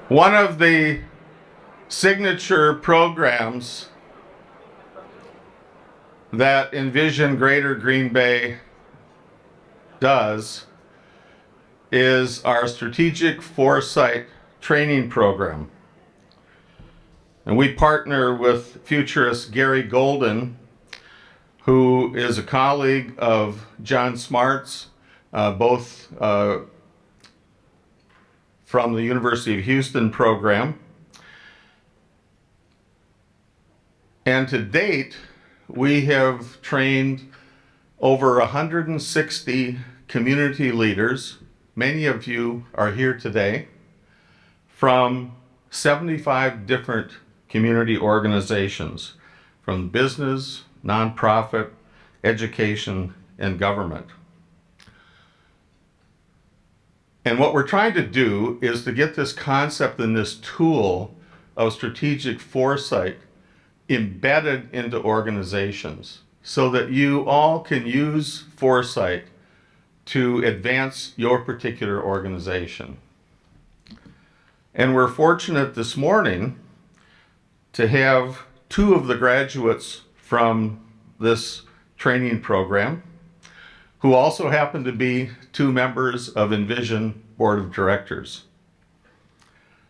One of the signature programs that Envision Greater Green Bay does is our Strategic Foresight Training Program. And we partner with futurist Gary Golden, who is a colleague of John Smart's, both from the University of Houston program. And to date, we have trained over 160 community leaders. Many of you are here today from 75 different community organizations, from business, nonprofit, education, and government. And what we're trying to do is to get this concept and this tool of strategic foresight embedded into organizations so that you all can use foresight to advance your particular organization. And we're fortunate this morning to have two of the graduates from this training program who also happen to be two members of Envision Board of Directors.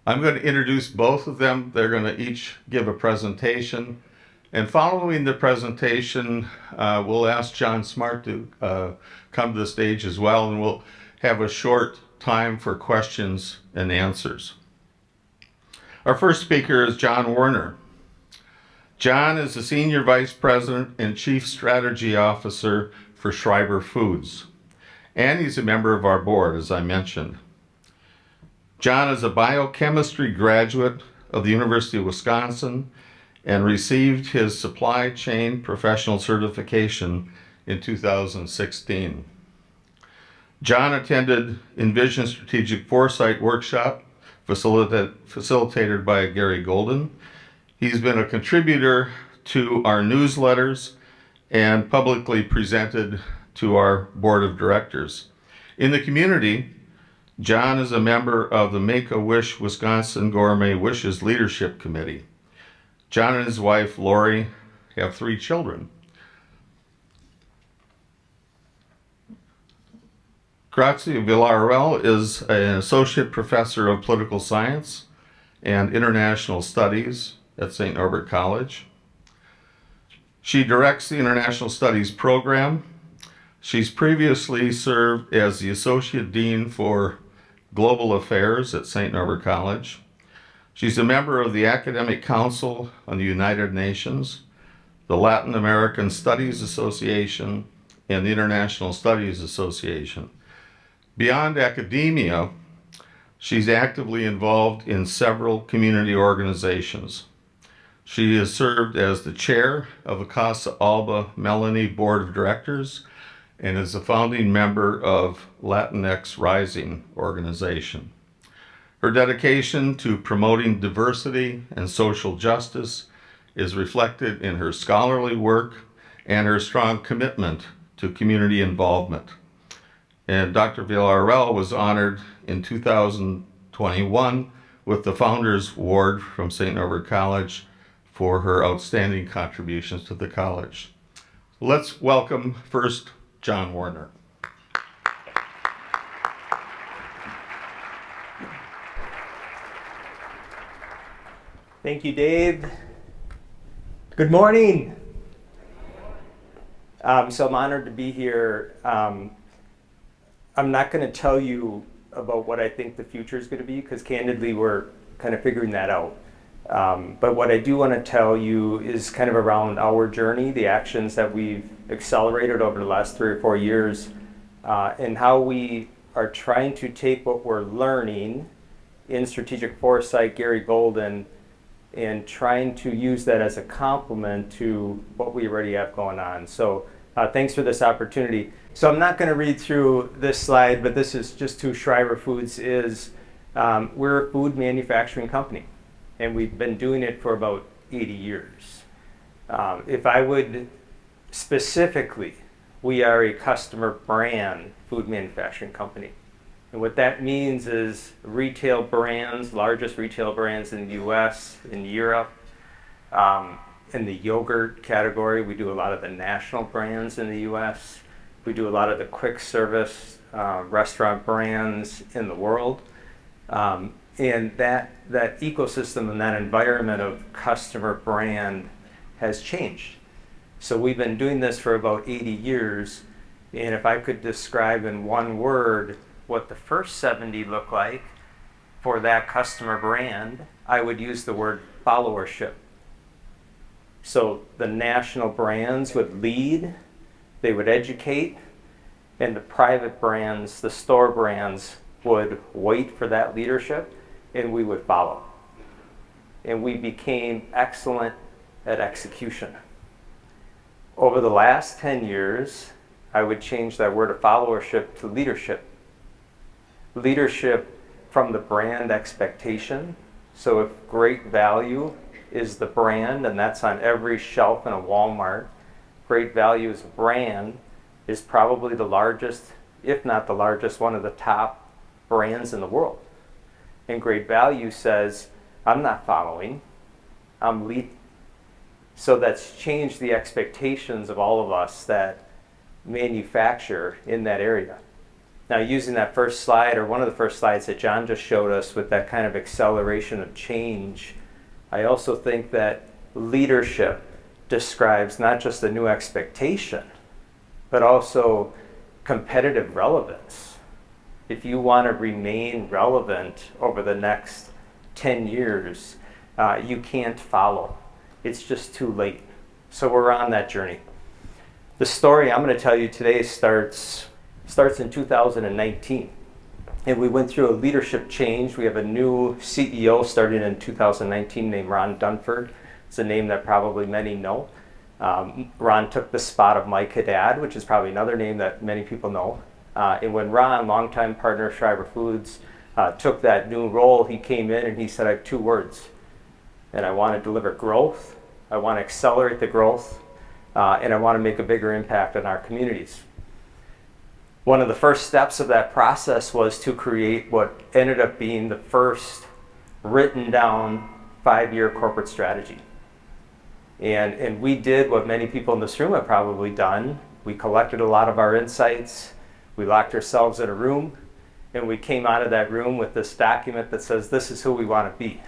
I'm going to introduce both of them. They're going to each give a presentation. And following the presentation, we'll ask John Smart to come to the stage as well, and we'll have a short time for questions and answers. Our first speaker is John Werner. John is the Senior Vice President and Chief Strategy Officer for Schreiber Foods, and he's a member of our board, as I mentioned. John is a biochemistry graduate of the University of Wisconsin and received his supply chain professional certification in 2016. John attended Envision Strategic Foresight Workshop facilitated by Gary Golden. He's been a contributor to our newsletters and publicly presented to our board of directors. In the community, John is a member of the Make-A-Wish Wisconsin Gourmet Wishes Leadership Committee. John and his wife, Lori, have 3 children. Gratzia Villarroel is an associate professor of political science and international studies at St. Norbert College. She directs the International Studies program. She's previously served as the Associate Dean for Global Affairs at St. Norbert College. She's a member of the Academic Council on the United Nations, the Latin American Studies Association, and the International Studies Association. Beyond academia, she's actively involved in several community organizations. She has served as the chair of the Casa Alba Melanie Board of Directors and is a founding member of Latinx Rising organization. Her dedication to promoting diversity and social justice is reflected in her scholarly work and her strong commitment to community involvement. And Dr. Villarroel was honored in 2021 with the Founders Award from St. Norbert College for her outstanding contributions to the college. Let's welcome first John Werner. Thank you, Dave. Good morning. So I'm honored to be here. I'm not going to tell you about what I think the future is going to be, because candidly, we're kind of figuring that out. But what I do want to tell you is kind of around our journey, the actions that we've accelerated over the last 3 or 4 years, and how we are trying to take what we're learning in strategic foresight, Gary Golden, and trying to use that as a complement to what we already have going on. So thanks for this opportunity. So I'm not going to read through this slide, but this is just who Schreiber Foods is. We're a food manufacturing company, and we've been doing it for about 80 years. If I would specifically, we are a customer brand food manufacturing company. And what that means is retail brands, largest retail brands in the US, in Europe, in the yogurt category, we do a lot of the national brands in the US. We do a lot of the quick service restaurant brands in the world. And that ecosystem and that environment of customer brand has changed. So we've been doing this for about 80 years. And if I could describe in one word what the first 70 look like for that customer brand, I would use the word followership. So the national brands would lead, they would educate, and the private brands, the store brands, would wait for that leadership, and we would follow. And we became excellent at execution. Over the last 10 years, I would change that word of followership to leadership. Leadership from the brand expectation. So if great value is the brand, and that's on every shelf in a Walmart, great value as a brand is probably the largest, if not the largest, one of the top brands in the world. And great value says, I'm not following, I'm leading. So that's changed the expectations of all of us that manufacture in that area. Now, using that first slide, or one of the first slides that John just showed us with that kind of acceleration of change, I also think that leadership describes not just a new expectation, but also competitive relevance. If you want to remain relevant over the next 10 years, you can't follow. It's just too late. So we're on that journey. The story I'm going to tell you today starts in 2019. And we went through a leadership change. We have a new CEO starting in 2019 named Ron Dunford. It's a name that probably many know. Ron took the spot of Mike Haddad, which is probably another name that many people know. And when Ron, longtime partner of Schreiber Foods, took that new role, he came in and he said, I have two words. And I want to deliver growth, I want to accelerate the growth, and I want to make a bigger impact on our communities. One of the first steps of that process was to create what ended up being the first written down 5-year corporate strategy. And we did what many people in this room have probably done. We collected a lot of our insights, we locked ourselves in a room, and we came out of that room with this document that says this is who we want to be.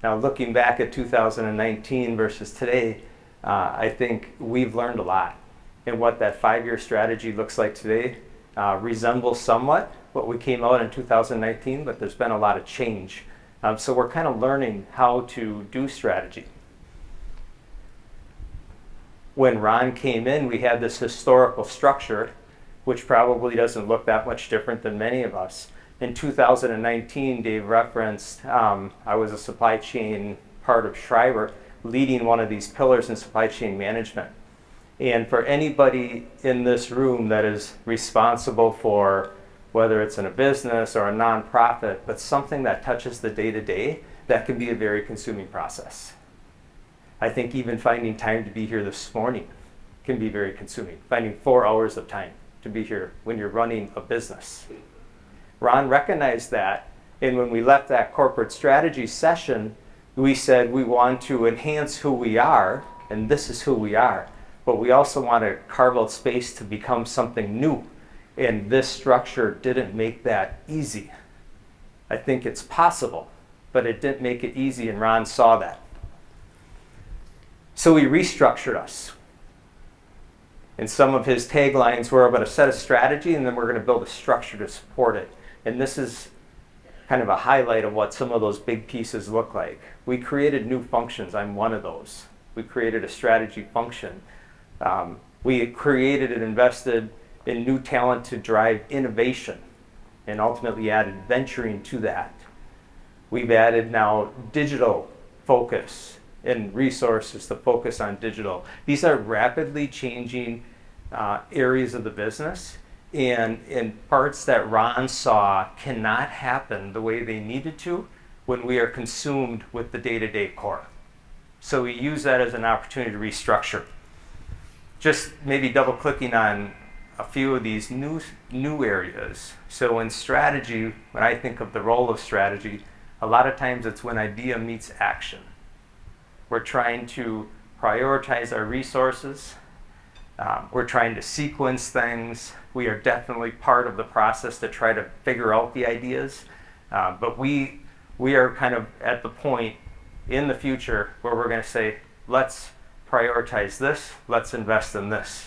Now, looking back at 2019 versus today, I think we've learned a lot. And what that 5-year strategy looks like today resembles somewhat what we came out in 2019, but there's been a lot of change. So we're kind of learning how to do strategy. When Ron came in, we had this historical structure, which probably doesn't look that much different than many of us. In 2019, Dave referenced, I was a supply chain part of Schreiber, leading one of these pillars in supply chain management. And for anybody in this room that is responsible for, whether it's in a business or a nonprofit, but something that touches the day-to-day, that can be a very consuming process. I think even finding time to be here this morning can be very consuming. Finding 4 hours of time to be here when you're running a business. Ron recognized that, and when we left that corporate strategy session, we said we want to enhance who we are, and this is who we are, but we also want to carve out space to become something new, and this structure didn't make that easy. I think it's possible, but it didn't make it easy, and Ron saw that. So he restructured us. And some of his taglines were about a set of strategy, and then we're going to build a structure to support it. And this is kind of a highlight of what some of those big pieces look like. We created new functions. I'm one of those. We created a strategy function. We created and invested in new talent to drive innovation and ultimately added venturing to that. We've added now digital focus and resources to focus on digital. These are rapidly changing areas of the business, and parts that Ron saw cannot happen the way they needed to when we are consumed with the day-to-day core. So we use that as an opportunity to restructure. Just maybe double-clicking on a few of these new areas. So in strategy, when I think of the role of strategy, a lot of times it's when idea meets action. We're trying to prioritize our resources. We're trying to sequence things. We are definitely part of the process to try to figure out the ideas. But we are kind of at the point in the future where we're going to say, let's prioritize this, let's invest in this.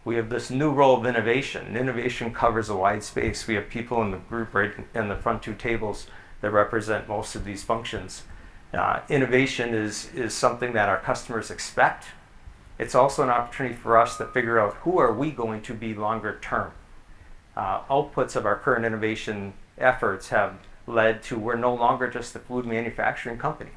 We have this new role of innovation. Innovation covers a wide space. We have people in the group right in the front two tables that represent most of these functions. Innovation is something that our customers expect. It's also an opportunity for us to figure out who are we going to be longer term. Outputs of our current innovation efforts have led to we're no longer just a food manufacturing company.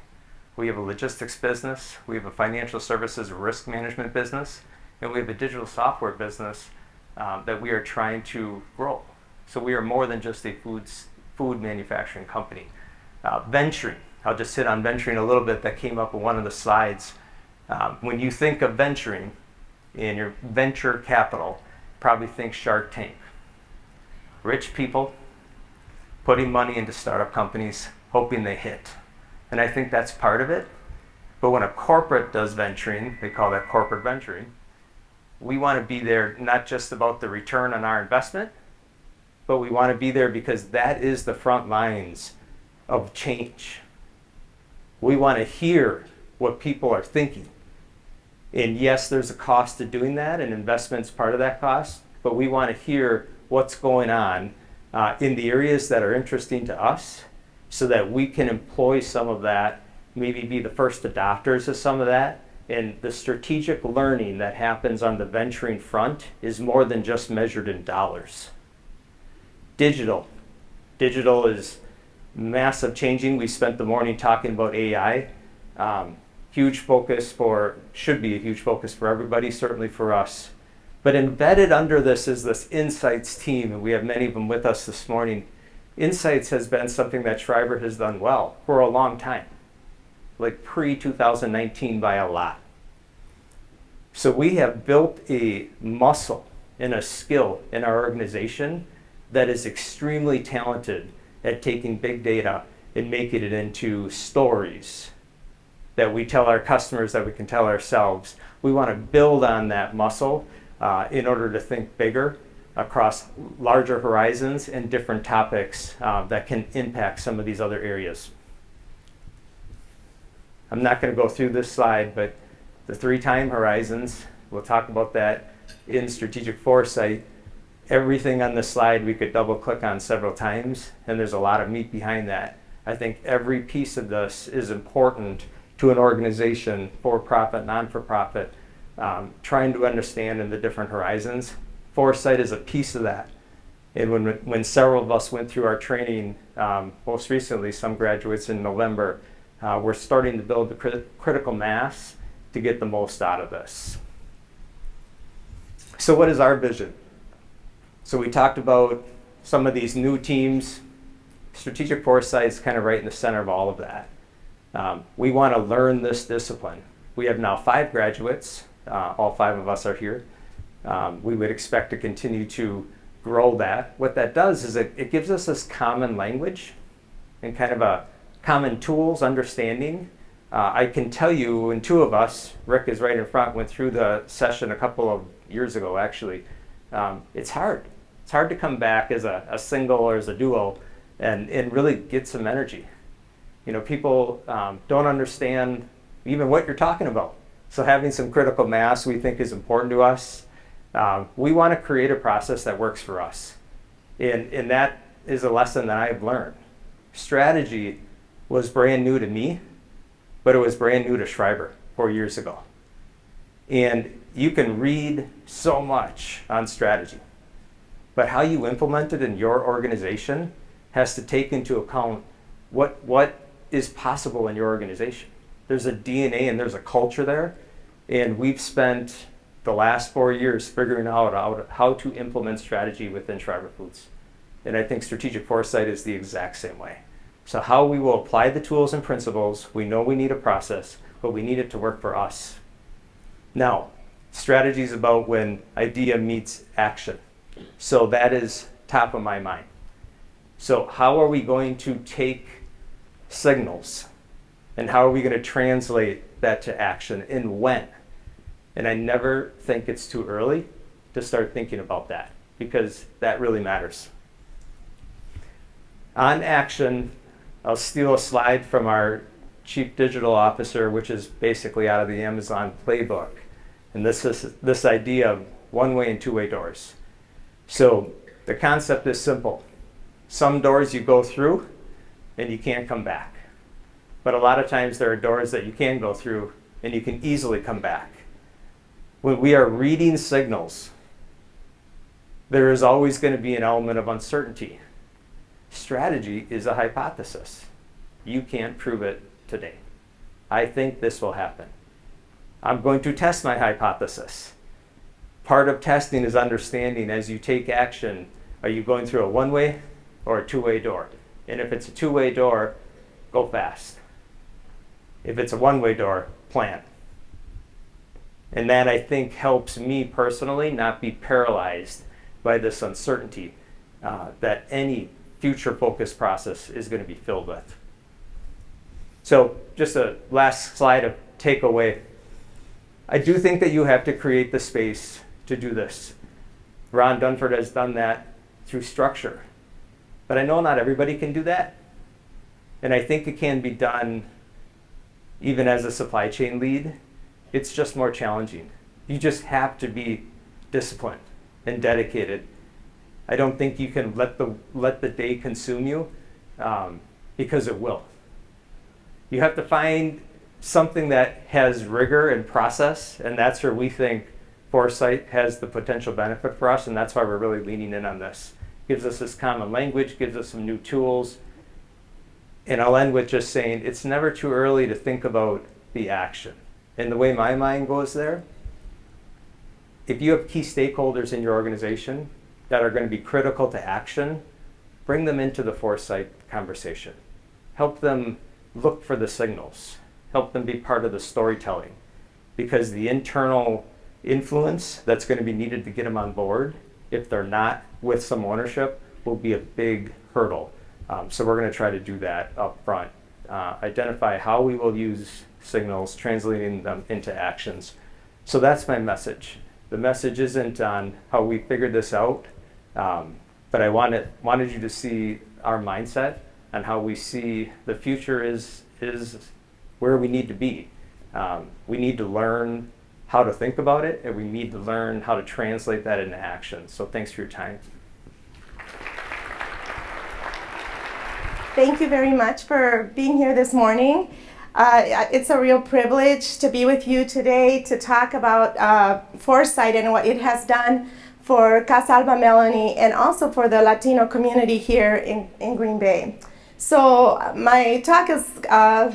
We have a logistics business, we have a financial services risk management business, and we have a digital software business that we are trying to grow. So we are more than just a food manufacturing company. Venturing, I'll just hit on venturing a little bit. That came up in one of the slides. When you think of venturing in your venture capital, probably think Shark Tank. Rich people putting money into startup companies, hoping they hit. And I think that's part of it. But when a corporate does venturing, they call that corporate venturing, we want to be there not just about the return on our investment, but we want to be there because that is the front lines of change. We want to hear what people are thinking. And yes, there's a cost to doing that, and investment's part of that cost, but we want to hear what's going on in the areas that are interesting to us so that we can employ some of that, maybe be the first adopters of some of that. And the strategic learning that happens on the venturing front is more than just measured in dollars. Digital is massive changing. We spent the morning talking about AI. Huge focus should be a huge focus for everybody, certainly for us. But embedded under this is this insights team, and we have many of them with us this morning. Insights has been something that Schreiber has done well for a long time, like pre-2019 by a lot. So we have built a muscle and a skill in our organization that is extremely talented at taking big data and making it into stories that we tell our customers, that we can tell ourselves. We want to build on that muscle in order to think bigger across larger horizons and different topics that can impact some of these other areas. I'm not going to go through this slide, but the 3 time horizons, we'll talk about that in strategic foresight. Everything on this slide we could double click on several times, and there's a lot of meat behind that. I think every piece of this is important to an organization, for-profit, non-for-profit, trying to understand in the different horizons. Foresight is a piece of that. And when several of us went through our training, most recently, some graduates in November, we're starting to build the critical mass to get the most out of this. So what is our vision? So we talked about some of these new teams. Strategic foresight is kind of right in the center of all of that. We want to learn this discipline. We have now 5 graduates. All 5 of us are here. We would expect to continue to grow that. What that does is it gives us this common language and kind of a common tools understanding. I can tell you, when 2 of us, Rick is right in front, went through the session a couple of years ago actually. It's hard. It's hard to come back as a single or as a duo and really get some energy. You know, people don't understand even what you're talking about. So having some critical mass we think is important to us. We want to create a process that works for us. And that is a lesson that I've learned. Strategy was brand new to me, but it was brand new to Schreiber 4 years ago. And you can read so much on strategy, but how you implement it in your organization has to take into account what is possible in your organization. There's a DNA and there's a culture there, and we've spent the last 4 years figuring out how to implement strategy within Schreiber Foods. And I think strategic foresight is the exact same way. So how we will apply the tools and principles, we know we need a process, but we need it to work for us. Now, Strategy is about when idea meets action. So that is top of my mind. So how are we going to take signals and how are we going to translate that to action and when? And I never think it's too early to start thinking about that because that really matters. On action, I'll steal a slide from our Chief Digital Officer, which is basically out of the Amazon playbook. And this is this idea of one-way and two-way doors. So the concept is simple. Some doors you go through and you can't come back. But a lot of times there are doors that you can go through and you can easily come back. When we are reading signals, there is always going to be an element of uncertainty. Strategy is a hypothesis. You can't prove it today. I think this will happen. I'm going to test my hypothesis. Part of testing is understanding as you take action, are you going through a one-way or a two-way door? And if it's a two-way door, go fast. If it's a one-way door, plan. And that, I think, helps me personally not be paralyzed by this uncertainty that any future-focused process is going to be filled with. So just a last slide of takeaway. I do think that you have to create the space to do this. Ron Dunford has done that through structure. But I know not everybody can do that. And I think it can be done even as a supply chain lead. It's just more challenging. You just have to be disciplined and dedicated. I don't think you can let the day consume you because it will. You have to find something that has rigor and process, and that's where we think foresight has the potential benefit for us, and that's why we're really leaning in on this. Gives us this common language, gives us some new tools. And I'll end with just saying it's never too early to think about the action. And the way my mind goes there, if you have key stakeholders in your organization that are going to be critical to action, bring them into the foresight conversation. Help them look for the signals. Help them be part of the storytelling. Because the internal influence that's going to be needed to get them on board, if they're not with some ownership, will be a big hurdle. So we're going to try to do that up front. Identify how we will use signals, translating them into actions. So that's my message. The message isn't on how we figured this out, but I wanted you to see our mindset and how we see the future is where we need to be. We need to learn how to think about it, and we need to learn how to translate that into action. So thanks for your time. Thank you very much for being here this morning. It's a real privilege to be with you today to talk about foresight and what it has done for Casa Alba Melanie and also for the Latino community here in Green Bay. So my talk is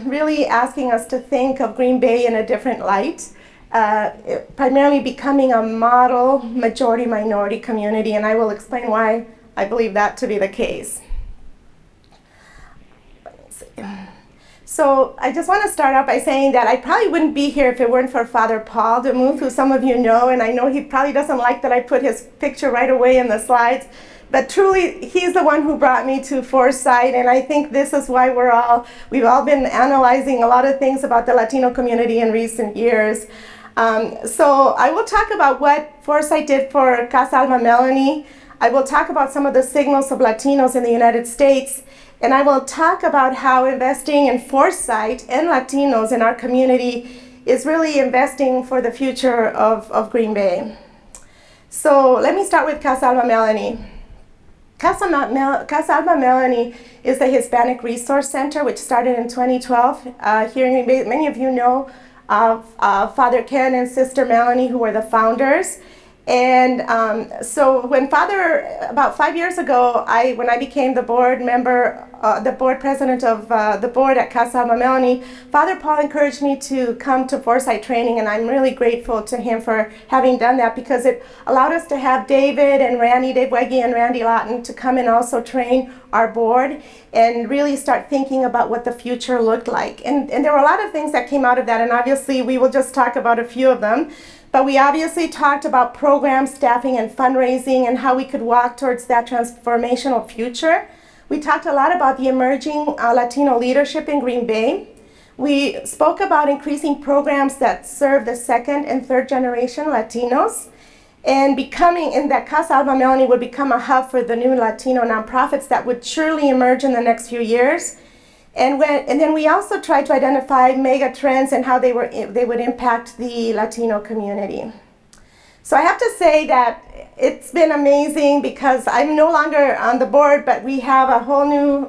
really asking us to think of Green Bay in a different light, primarily becoming a model majority-minority community, and I will explain why I believe that to be the case. So I just want to start out by saying that I probably wouldn't be here if it weren't for Father Paul DeMuth, who some of you know, and I know he probably doesn't like that I put his picture right away in the slides, but truly he's the one who brought me to foresight, and I think this is why we've all been analyzing a lot of things about the Latino community in recent years. So I will talk about what foresight did for Casa Alba Melanie. I will talk about some of the signals of Latinos in the United States. And I will talk about how investing in foresight and Latinos in our community is really investing for the future of Green Bay. So let me start with Casa Alba Melanie. Casa Alba Melanie is the Hispanic Resource Center, which started in 2012 here in Green Bay. Many of you know of Father Ken and Sister Melanie, who were the founders. And so when about 5 years ago, when I became the board member, the board president of the board at Casa Alba Melanie, Father Paul encouraged me to come to foresight training, and I'm really grateful to him for having done that because it allowed us to have Dave Wegge and Randy Lawton to come and also train our board and really start thinking about what the future looked like. And there were a lot of things that came out of that, and obviously we will just talk about a few of them. But we obviously talked about programs, staffing, and fundraising, and how we could walk towards that transformational future. We talked a lot about the emerging Latino leadership in Green Bay. We spoke about increasing programs that serve the second and third generation Latinos, and that Casa Alba Melanie would become a hub for the new Latino nonprofits that would surely emerge in the next few years. And then we also tried to identify mega trends and how they would impact the Latino community. So I have to say that it's been amazing because I'm no longer on the board, but we have a whole new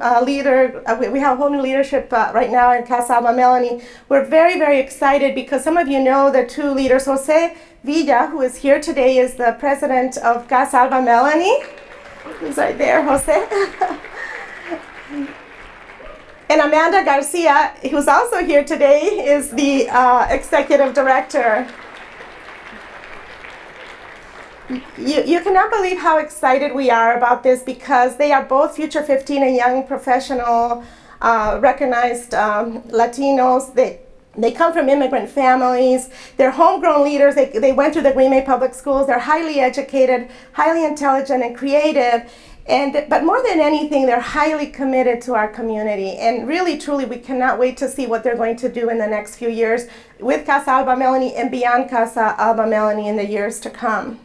we have a whole new leadership right now in Casa Alba Melanie. We're very, very excited because some of you know the two leaders. Jose Villa, who is here today, is the president of Casa Alba Melanie. He's right there, Jose. And Amanda Garcia, who's also here today, is the executive director. You cannot believe how excited we are about this because they are both Future 15 and young professional recognized Latinos. They come from immigrant families. They're homegrown leaders. They went through the Green Bay Public Schools. They're highly educated, highly intelligent, and creative. But more than anything, they're highly committed to our community. And really, truly, we cannot wait to see what they're going to do in the next few years with Casa Alba Melanie and beyond Casa Alba Melanie in the years to come.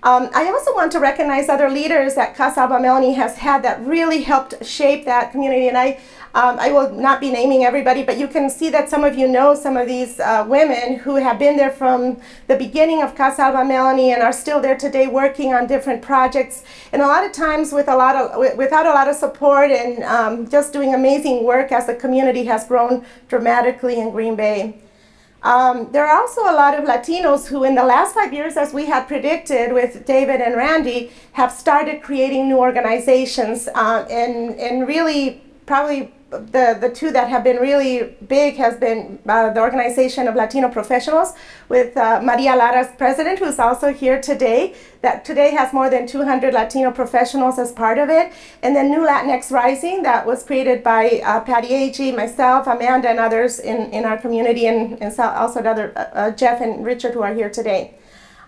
I also want to recognize other leaders that Casa Alba Melanie has had that really helped shape that community. And I will not be naming everybody, but you can see that some of you know some of these women who have been there from the beginning of Casa Alba Melanie and are still there today working on different projects. And a lot of times without a lot of support and just doing amazing work as the community has grown dramatically in Green Bay. There are also a lot of Latinos who in the last 5 years, as we had predicted with David and Randy, have started creating new organizations. And really, probably the two that have been really big has been the Organization of Latino Professionals with Maria Lara's president, who's also here today, that today has more than 200 Latino professionals as part of it. And then New Latinx Rising, that was created by Patty Agee, myself, Amanda, and others in our community, and also other Jeff and Richard who are here today.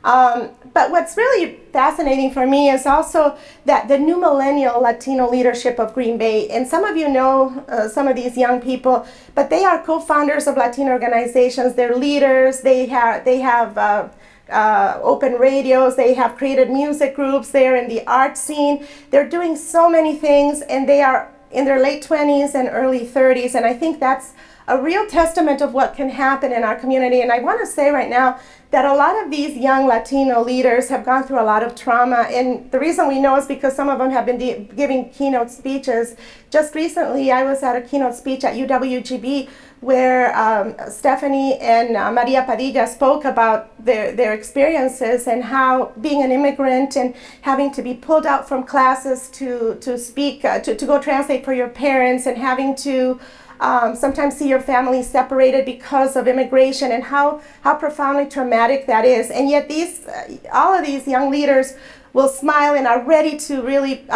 But what's really fascinating for me is also that the new millennial Latino leadership of Green Bay, and some of you know some of these young people, but they are co-founders of Latino organizations. They're leaders. They have open radios. They have created music groups. They're in the art scene. They're doing so many things, and they are in their late 20s and early 30s. And I think that's a real testament of what can happen in our community. And I want to say right now that a lot of these young Latino leaders have gone through a lot of trauma. And the reason we know is because some of them have been giving keynote speeches. Just recently, I was at a keynote speech at UWGB where Stephanie and Maria Padilla spoke about their experiences and how being an immigrant and having to be pulled out from classes to speak, to go translate for your parents, and having to sometimes see your family separated because of immigration, and how profoundly traumatic that is. And yet all of these young leaders will smile and are ready to really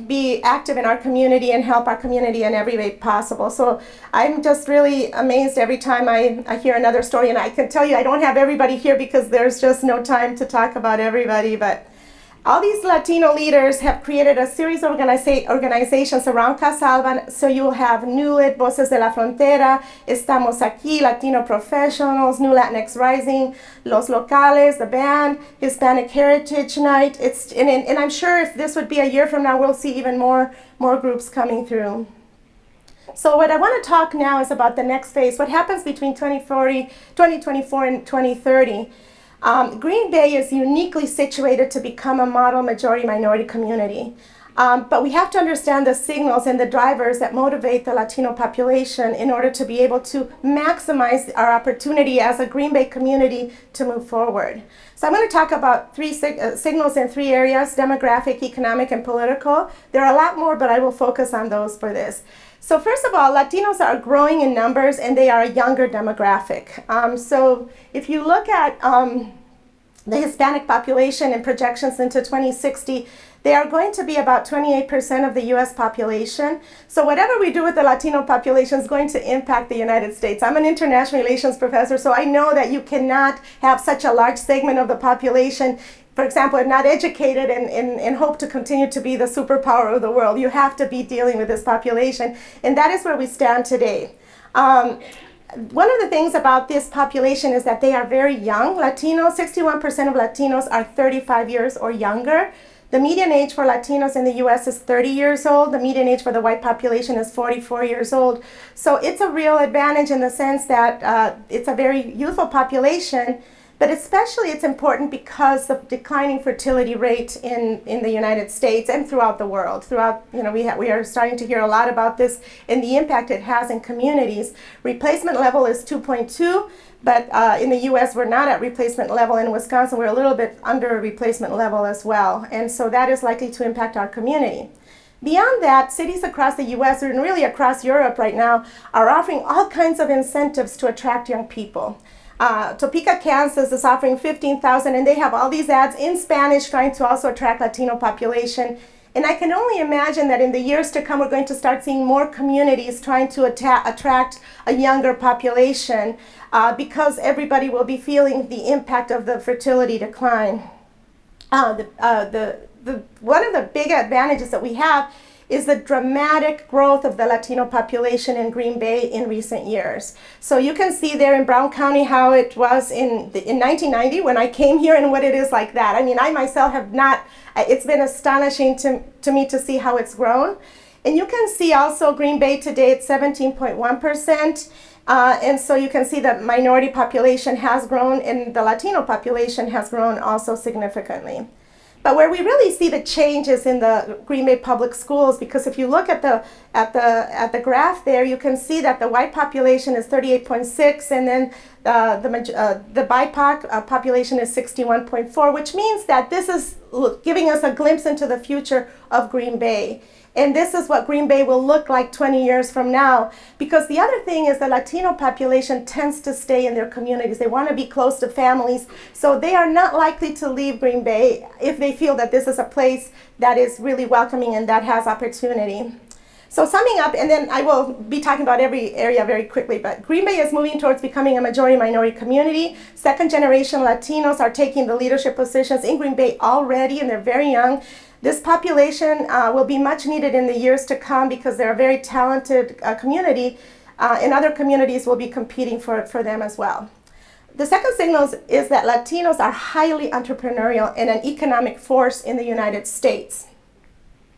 be active in our community and help our community in every way possible. So I'm just really amazed every time I hear another story. And I can tell you I don't have everybody here because there's just no time to talk about everybody. But all these Latino leaders have created a series of organizations around Casa Alba. So you'll have NULIT, Voces de la Frontera, Estamos Aquí, Latino Professionals, New Latinx Rising, Los Locales, the band, Hispanic Heritage Night. And I'm sure if this would be a year from now, we'll see even more groups coming through. So what I want to talk now is about the next phase, what happens between 2024 and 2030. Green Bay is uniquely situated to become a model majority minority community. But we have to understand the signals and the drivers that motivate the Latino population in order to be able to maximize our opportunity as a Green Bay community to move forward. So I'm going to talk about three signals in three areas: demographic, economic, and political. There are a lot more, but I will focus on those for this. So first of all, Latinos are growing in numbers, and they are a younger demographic. So if you look at the Hispanic population and projections into 2060, They are going to be about 28% of the US population. So whatever we do with the Latino population is going to impact the United States. I'm an international relations professor, so I know that you cannot have such a large segment of the population, for example, not educated and hope to continue to be the superpower of the world. You have to be dealing with this population, and that is where we stand today. One of the things about this population is that they are very young. Latinos, 61% of Latinos are 35 years or younger. The median age for Latinos in the US is 30 years old. The median age for the white population is 44 years old. So it's a real advantage in the sense that it's a very youthful population, but especially it's important because of declining fertility rate in the United States and throughout the world. We are starting to hear a lot about this and the impact it has in communities. Replacement level is 2.2. But in the US, we're not at replacement level. In Wisconsin, we're a little bit under replacement level as well. And so that is likely to impact our community. Beyond that, cities across the US and really across Europe right now are offering all kinds of incentives to attract young people. Topeka, Kansas is offering $15,000, and they have all these ads in Spanish trying to also attract Latino population. And I can only imagine that in the years to come, we're going to start seeing more communities trying to attract a younger population because everybody will be feeling the impact of the fertility decline. One of the big advantages that we have is the dramatic growth of the Latino population in Green Bay in recent years. So you can see there in Brown County how it was in 1990 when I came here and what it is like that. I mean, I myself have not, it's been astonishing to me to see how it's grown. And you can see also Green Bay today at 17.1%. And so you can see that minority population has grown and the Latino population has grown also significantly. But where we really see the changes in the Green Bay public schools, because if you look at the graph there, you can see that the white population is 38.6, and then the BIPOC population is 61.4, which means that this is giving us a glimpse into the future of Green Bay. And this is what Green Bay will look like 20 years from now. Because the other thing is the Latino population tends to stay in their communities. They want to be close to families. So they are not likely to leave Green Bay if they feel that this is a place that is really welcoming and that has opportunity. So summing up, and then I will be talking about every area very quickly, but Green Bay is moving towards becoming a majority minority community. Second generation Latinos are taking the leadership positions in Green Bay already, and they're very young. This population will be much needed in the years to come because they're a very talented community, and other communities will be competing for them as well. The second signal is that Latinos are highly entrepreneurial and an economic force in the United States.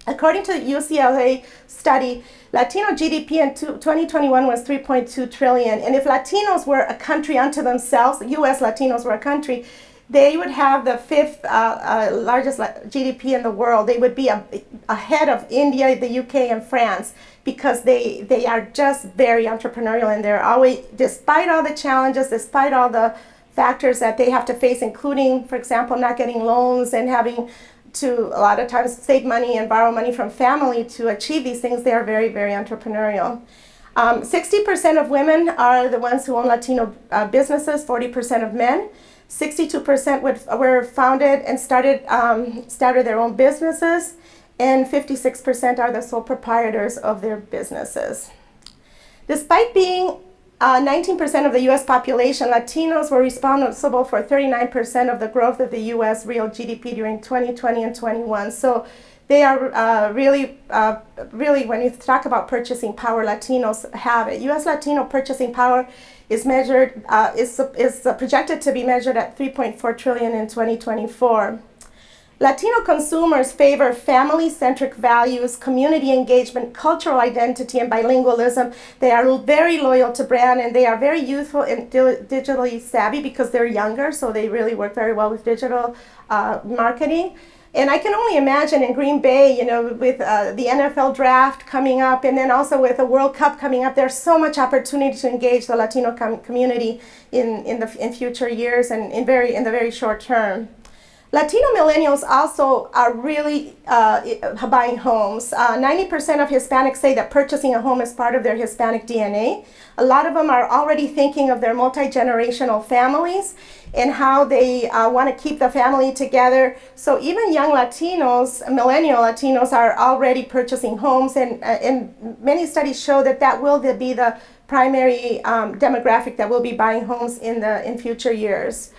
According to the UCLA study, Latino GDP in 2021 was 3.2 trillion. And if Latinos were a country unto themselves, US Latinos were a country, they would have the fifth largest GDP in the world. They would be ahead of India, the UK, and France because they are just very entrepreneurial, and they're always, despite all the challenges, despite all the factors that they have to face, including, for example, not getting loans and having to a lot of times save money and borrow money from family to achieve these things, they are very, very entrepreneurial. 60% of women are the ones who own Latino businesses, 40% of men. 62% were founded and started their own businesses, and 56% are the sole proprietors of their businesses. Despite being 19% of the US population, Latinos were responsible for 39% of the growth of the US real GDP during 2020 and 21. So they are really, when you talk about purchasing power, Latinos have it. US Latino purchasing power is measured, is projected to be measured at 3.4 trillion in 2024. Latino consumers favor family-centric values, community engagement, cultural identity, and bilingualism. They are very loyal to brand, and they are very youthful and digitally savvy because they're younger, so they really work very well with digital marketing. And I can only imagine in Green Bay, with the NFL draft coming up, and then also with the World Cup coming up, there's so much opportunity to engage the Latino community in future years and in the very short term. Latino millennials also are really buying homes. 90% of Hispanics say that purchasing a home is part of their Hispanic DNA. A lot of them are already thinking of their multi-generational families and how they want to keep the family together. So even young Latinos, millennial Latinos, are already purchasing homes, and many studies show that that will be the primary demographic that will be buying homes in future years.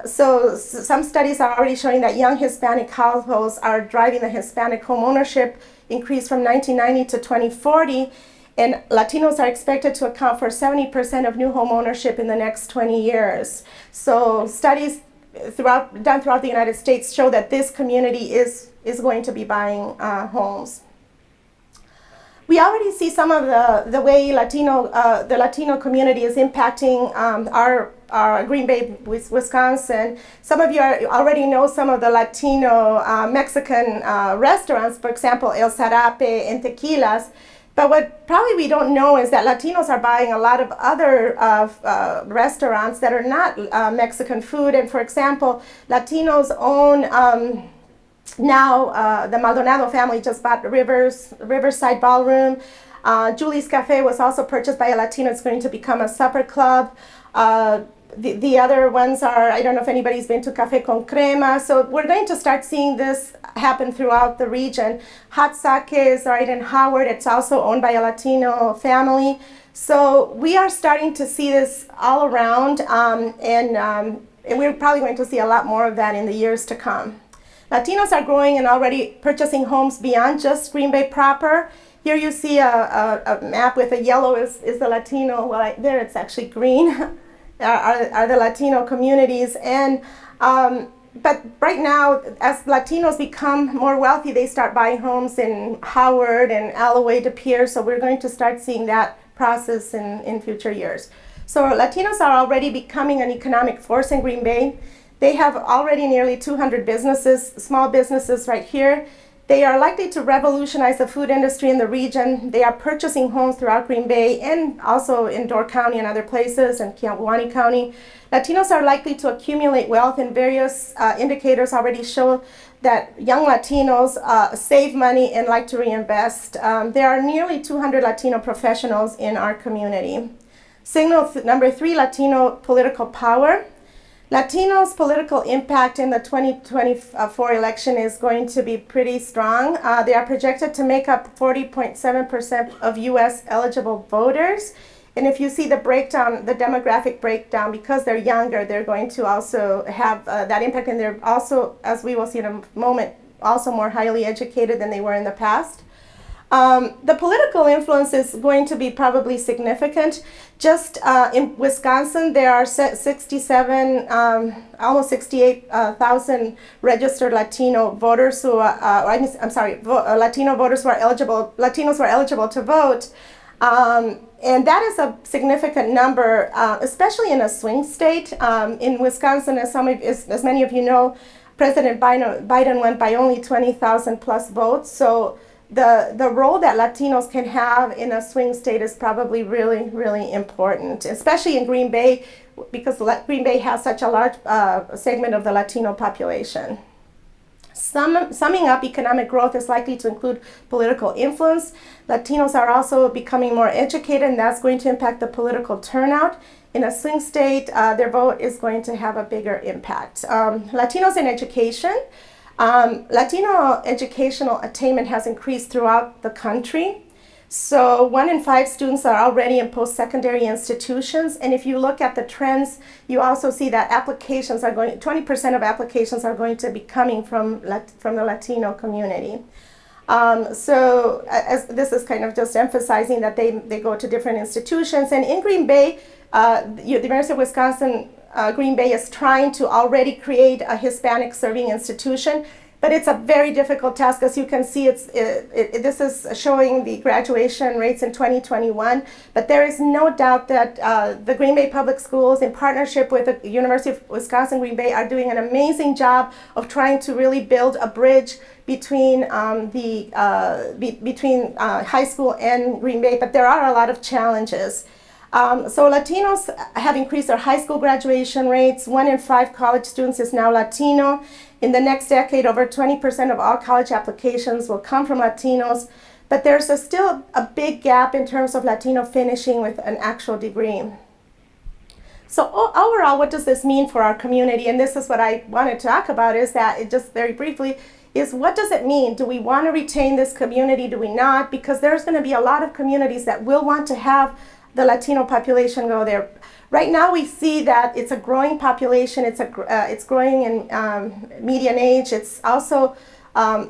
So some studies are already showing that young Hispanic households are driving the Hispanic home ownership increase from 1990 to 2040, and Latinos are expected to account for 70% of new home ownership in the next 20 years. So studies done throughout the United States show that this community is going to be buying homes. We already see some of the way the Latino community is impacting our Green Bay, Wisconsin. Some of you already know some of the Latino Mexican restaurants, for example, El Zarape and Tequilas. But what probably we don't know is that Latinos are buying a lot of other restaurants that are not Mexican food. And for example, Latinos own now the Maldonado family just bought Riverside Ballroom. Julie's Cafe was also purchased by a Latino. It's going to become a supper club. The other ones are, I don't know if anybody's been to Café con Crema. So we're going to start seeing this happen throughout the region. Hot Sake is right in Howard. It's also owned by a Latino family. So we are starting to see this all around, and we're probably going to see a lot more of that in the years to come. Latinos are growing and already purchasing homes beyond just Green Bay proper. Here you see a map with a yellow is the Latino, well, there it's actually green, are the Latino communities. And but right now, as Latinos become more wealthy, they start buying homes in Howard and Alloway to Pierce, so we're going to start seeing that process in future years. So Latinos are already becoming an economic force in Green Bay. They have already nearly 200 businesses, small businesses right here. They are likely to revolutionize the food industry in the region. They are purchasing homes throughout Green Bay and also in Door County and other places, and Kiawani County. Latinos are likely to accumulate wealth, and various indicators already show that young Latinos save money and like to reinvest. There are nearly 200 Latino professionals in our community. Signal number 3, Latino political power. Latinos' political impact in the 2024 election is going to be pretty strong. They are projected to make up 40.7% of U.S. eligible voters. And if you see the breakdown, the demographic breakdown, because they're younger, they're going to also have that impact. And they're also, as we will see in a moment, also more highly educated than they were in the past. The political influence is going to be probably significant. Just in Wisconsin, there are 67, almost 68,000 registered Latino voters who are, Latino voters who are eligible, Latinos who are eligible to vote. And that is a significant number, especially in a swing state. In Wisconsin, as many of you know, President Biden went by only 20,000 plus votes. So the role that Latinos can have in a swing state is probably really, really important, especially in Green Bay, because Green Bay has such a large segment of the Latino population. Summing up, economic growth is likely to include political influence. Latinos are also becoming more educated, and that's going to impact the political turnout. In a swing state, their vote is going to have a bigger impact. Latinos in education. Latino educational attainment has increased throughout the country. So 1 in 5 students are already in post-secondary institutions. And if you look at the trends, you also see that 20% of applications are going to be coming from the Latino community. So this is kind of just emphasizing that they go to different institutions. And in Green Bay, the University of Wisconsin Green Bay is trying to already create a Hispanic serving institution, but it's a very difficult task. As you can see, this is showing the graduation rates in 2021, but there is no doubt that the Green Bay Public Schools, in partnership with the University of Wisconsin Green Bay, are doing an amazing job of trying to really build a bridge between high school and Green Bay, but there are a lot of challenges. So Latinos have increased their high school graduation rates. 1 in 5 college students is now Latino. In the next decade, over 20% of all college applications will come from Latinos. But there's still a big gap in terms of Latino finishing with an actual degree. So overall, what does this mean for our community? And this is what I want to talk about, is that it just very briefly is, what does it mean? Do we want to retain this community? Do we not? Because there's going to be a lot of communities that will want to have the Latino population go there. Right now we see that it's a growing population. It's growing in median age. It's also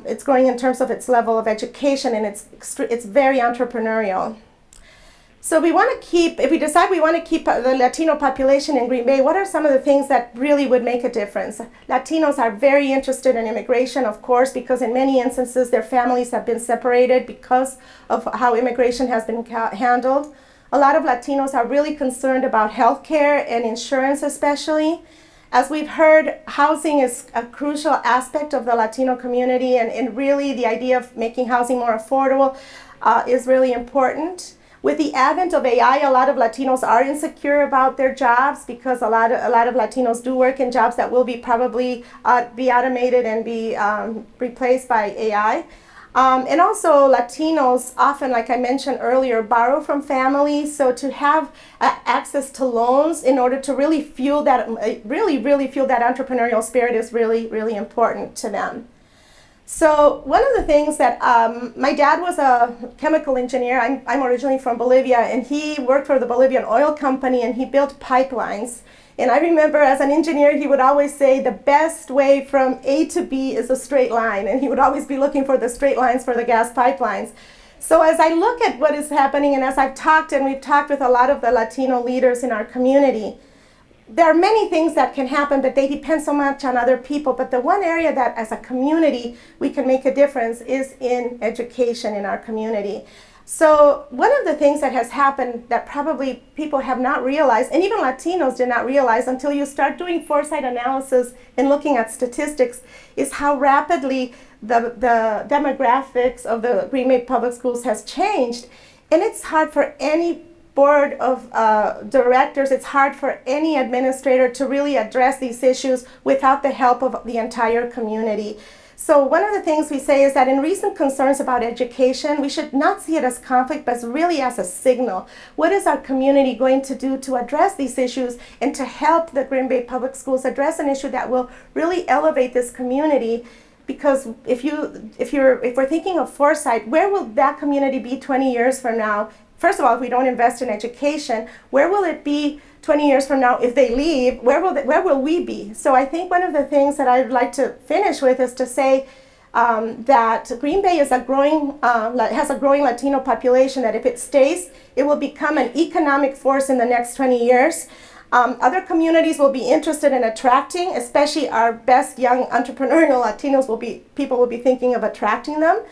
it's growing in terms of its level of education, and it's very entrepreneurial. So we want to keep, if we decide we want to keep the Latino population in Green Bay, what are some of the things that really would make a difference? Latinos are very interested in immigration, of course, because in many instances their families have been separated because of how immigration has been handled. A lot of Latinos are really concerned about healthcare and insurance especially. As we've heard, housing is a crucial aspect of the Latino community, and really the idea of making housing more affordable is really important. With the advent of AI, a lot of Latinos are insecure about their jobs because a lot of Latinos do work in jobs that will be probably be automated and be replaced by AI. And also Latinos often, like I mentioned earlier, borrow from families. So to have access to loans in order to really fuel that, really fuel that entrepreneurial spirit is really important to them. So one of the things that my dad was a chemical engineer. I'm originally from Bolivia, and he worked for the Bolivian oil company, and he built pipelines. And I remember as an engineer, he would always say the best way from A to B is a straight line, and he would always be looking for the straight lines for the gas pipelines. So as I look at what is happening, and as I've talked, and we've talked with a lot of the Latino leaders in our community, there are many things that can happen, but they depend so much on other people. But the one area that as a community we can make a difference is in education in our community. So one of the things that has happened that probably people have not realized, and even Latinos did not realize until you start doing foresight analysis and looking at statistics, is how rapidly the demographics of the Green Bay Public Schools has changed. And it's hard for any board of directors, it's hard for any administrator to really address these issues without the help of the entire community. So one of the things we say is that in recent concerns about education, we should not see it as conflict, but really as a signal. What is our community going to do to address these issues and to help the Green Bay Public Schools address an issue that will really elevate this community? Because if we're thinking of foresight, where will that community be 20 years from now? First of all, if we don't invest in education, where will it be 20 years from now if they leave? Where will we be? So I think one of the things that I'd like to finish with is to say that Green Bay is has a growing Latino population, that if it stays, it will become an economic force in the next 20 years. Other communities will be interested in attracting, especially our best young entrepreneurial Latinos people will be thinking of attracting them.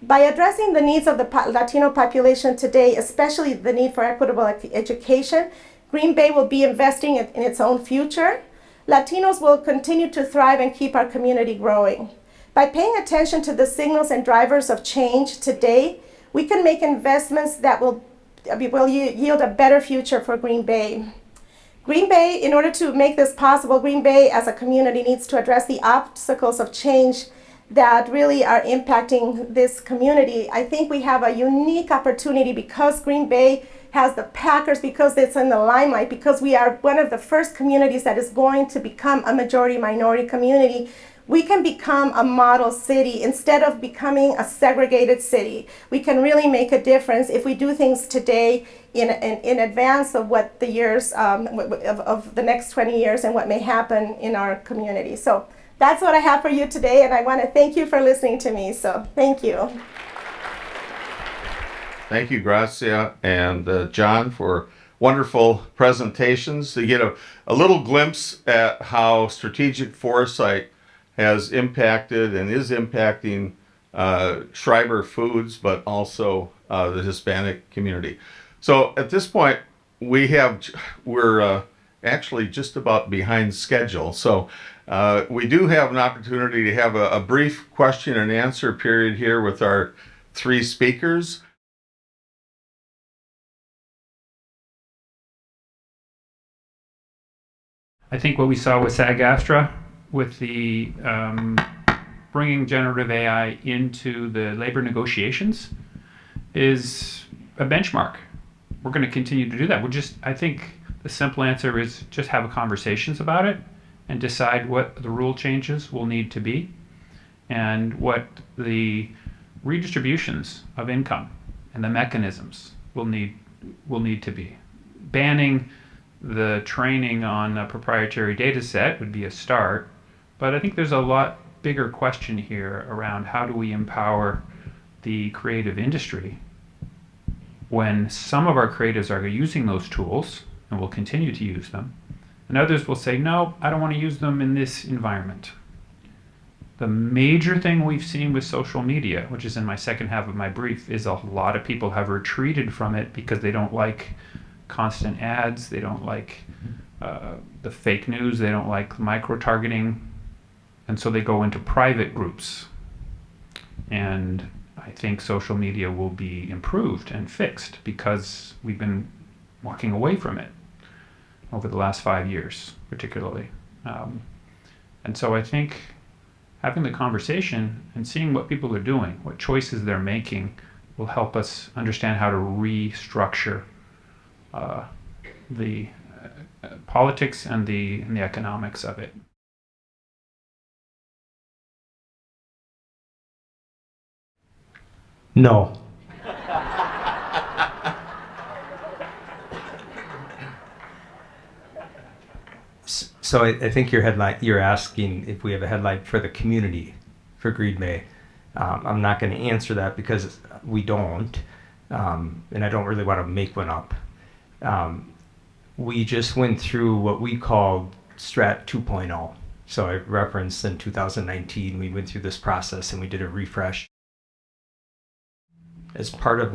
By addressing the needs of the Latino population today, especially the need for equitable education, Green Bay will be investing in its own future. Latinos will continue to thrive and keep our community growing. By paying attention to the signals and drivers of change today, we can make investments that will yield a better future for Green Bay. Green Bay, in order to make this possible, Green Bay as a community needs to address the obstacles of change that really are impacting this community. I think we have a unique opportunity because Green Bay has the Packers, because it's in the limelight, because we are one of the first communities that is going to become a majority-minority community. We can become a model city instead of becoming a segregated city. We can really make a difference if we do things today in advance of what the years of the next 20 years and what may happen in our community. So that's what I have for you today, and I want to thank you for listening to me. So thank you. Thank you, Gratzia and John, for wonderful presentations to get a little glimpse at how strategic foresight has impacted and is impacting Schreiber Foods, but also the Hispanic community. So at this point, we're actually just about behind schedule. So we do have an opportunity to have a brief question and answer period here with our three speakers. I think what we saw with SAG-AFTRA, with the bringing generative AI into the labor negotiations, is a benchmark. We're going to continue to do that. I think the simple answer is just have conversations about it and decide what the rule changes will need to be and what the redistributions of income and the mechanisms will need to be. Banning the training on a proprietary data set would be a start, but I think there's a lot bigger question here around how do we empower the creative industry when some of our creatives are using those tools and will continue to use them, and others will say, no, I don't want to use them in this environment. The major thing we've seen with social media, which is in my second half of my brief, is a lot of people have retreated from it because they don't like constant ads, they don't like the fake news, they don't like micro-targeting, and so they go into private groups. And I think social media will be improved and fixed because we've been walking away from it over the last 5 years, particularly. And so I think having the conversation and seeing what people are doing, what choices they're making, will help us understand how to restructure the politics and the economics of it. No. So I think you're asking if we have a headline for the community for Green Bay. I'm not going to answer that because we don't, and I don't really want to make one up. We just went through what we called Strat 2.0. So I referenced in 2019, we went through this process and we did a refresh. As part of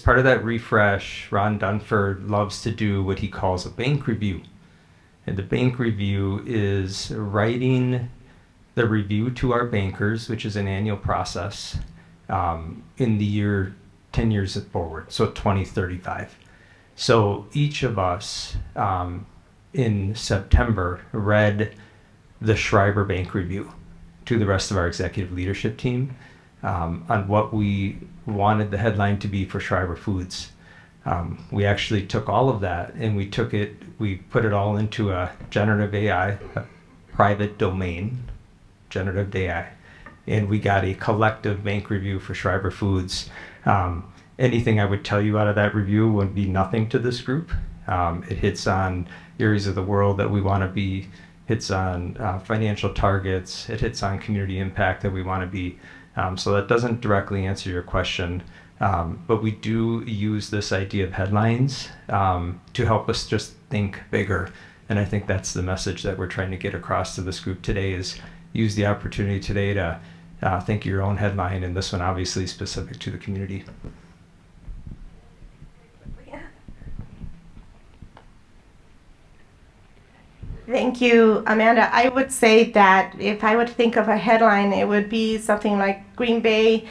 that refresh, Ron Dunford loves to do what he calls a bank review. And the bank review is writing the review to our bankers, which is an annual process, in the year 10 years forward, so 2035. So each of us in September read the Schreiber Bank Review to the rest of our executive leadership team on what we wanted the headline to be for Schreiber Foods. We actually took all of that and we put it all into a generative AI, a private domain, generative AI, and we got a collective bank review for Schreiber Foods. Anything I would tell you out of that review would be nothing to this group. It hits on areas of the world that we want to be, hits on financial targets, it hits on community impact that we want to be. So that doesn't directly answer your question, but we do use this idea of headlines to help us just think bigger. And I think that's the message that we're trying to get across to this group today, is use the opportunity today to think your own headline, and this one obviously specific to the community. Thank you, Amanda. I would say that if I would think of a headline, it would be something like Green Bay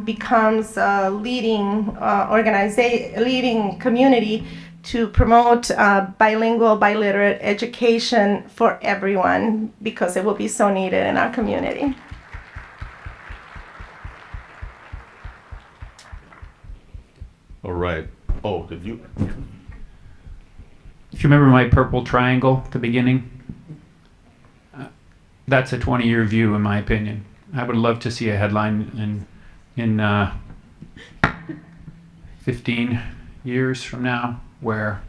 becomes a leading leading community to promote bilingual, biliterate education for everyone, because it will be so needed in our community. All right. Oh, did you? If you remember my purple triangle at the beginning, that's a 20-year view, in my opinion. I would love to see a headline in 15 years from now where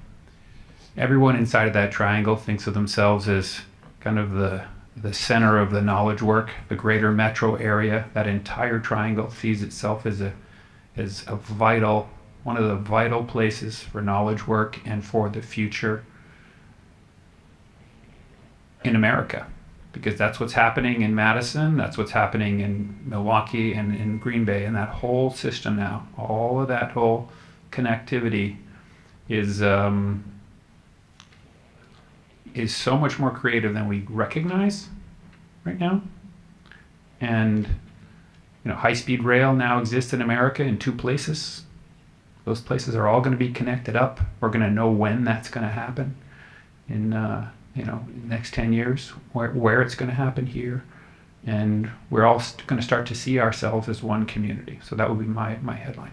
everyone inside of that triangle thinks of themselves as kind of the center of the knowledge work, the greater metro area. That entire triangle sees itself as a vital, one of the vital places for knowledge work and for the future in America, because that's what's happening in Madison, that's what's happening in Milwaukee and in Green Bay, and that whole system now, all of that whole connectivity is so much more creative than we recognize right now. And high-speed rail now exists in America in 2 places. Those places are all going to be connected up. We're going to know when that's going to happen. in in the next 10 years, where it's going to happen here, and we're all going to start to see ourselves as one community. So that would be my headline.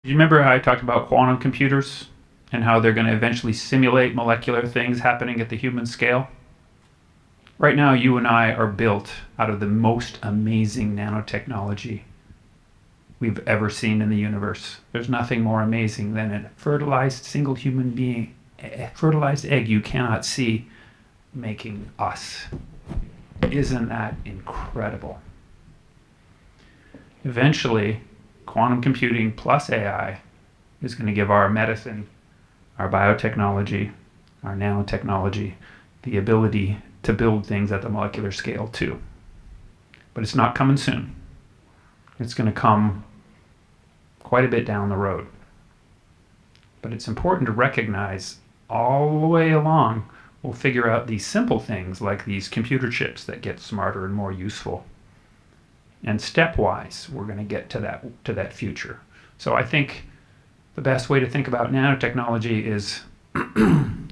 Do you remember how I talked about quantum computers and how they're going to eventually simulate molecular things happening at the human scale? Right now, you and I are built out of the most amazing nanotechnology we've ever seen in the universe. There's nothing more amazing than a fertilized single human being, a fertilized egg you cannot see, making us. Isn't that incredible? Eventually, quantum computing plus AI is going to give our medicine, our biotechnology, our nanotechnology, the ability to build things at the molecular scale too. But it's not coming soon. It's going to come quite a bit down the road. But it's important to recognize all the way along, we'll figure out these simple things like these computer chips that get smarter and more useful. And stepwise, we're going to get to that future. So I think the best way to think about nanotechnology is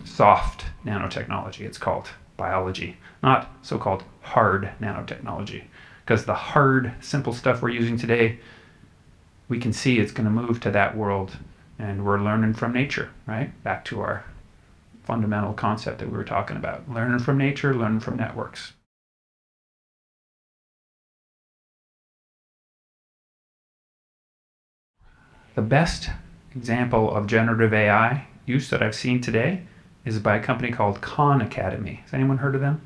soft nanotechnology, it's called biology, not so-called hard nanotechnology. Because the hard, simple stuff we're using today, we can see it's going to move to that world, and we're learning from nature, right? Back to our fundamental concept that we were talking about. Learning from nature, learning from networks. The best example of generative AI use that I've seen today is by a company called Khan Academy. Has anyone heard of them?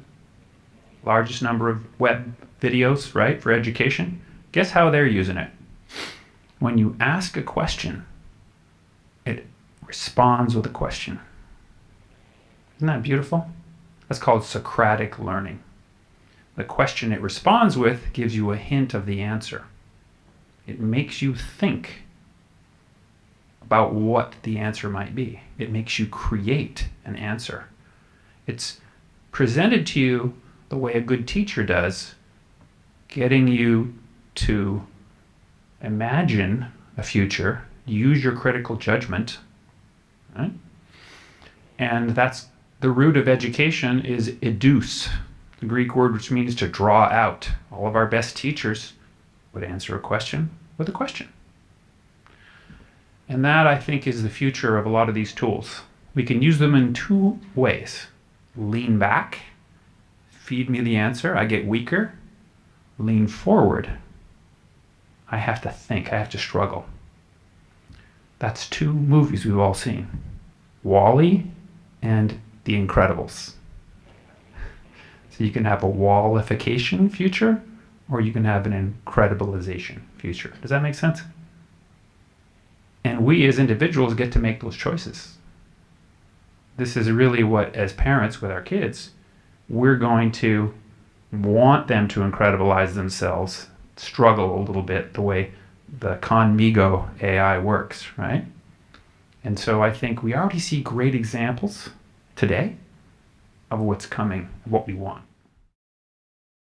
Largest number of web videos, right, for education. Guess how they're using it? When you ask a question, it responds with a question. Isn't that beautiful? That's called Socratic learning. The question it responds with gives you a hint of the answer. It makes you think about what the answer might be. It makes you create an answer. It's presented to you the way a good teacher does, getting you to imagine a future, use your critical judgment, right? And that's the root of education is educe, the Greek word which means to draw out. All of our best teachers would answer a question with a question. And that, I think, is the future of a lot of these tools. We can use them in two ways. Lean back, feed me the answer, I get weaker. Lean forward, I have to think, I have to struggle. That's two movies we've all seen. WALL-E and The Incredibles. So you can have a wallification future, or you can have an incredibilization future. Does that make sense? And we as individuals get to make those choices. This is really what, as parents with our kids, we're going to want them to incredibilize themselves, struggle a little bit the way the Conmigo AI works, right? And so I think we already see great examples today of what's coming, what we want.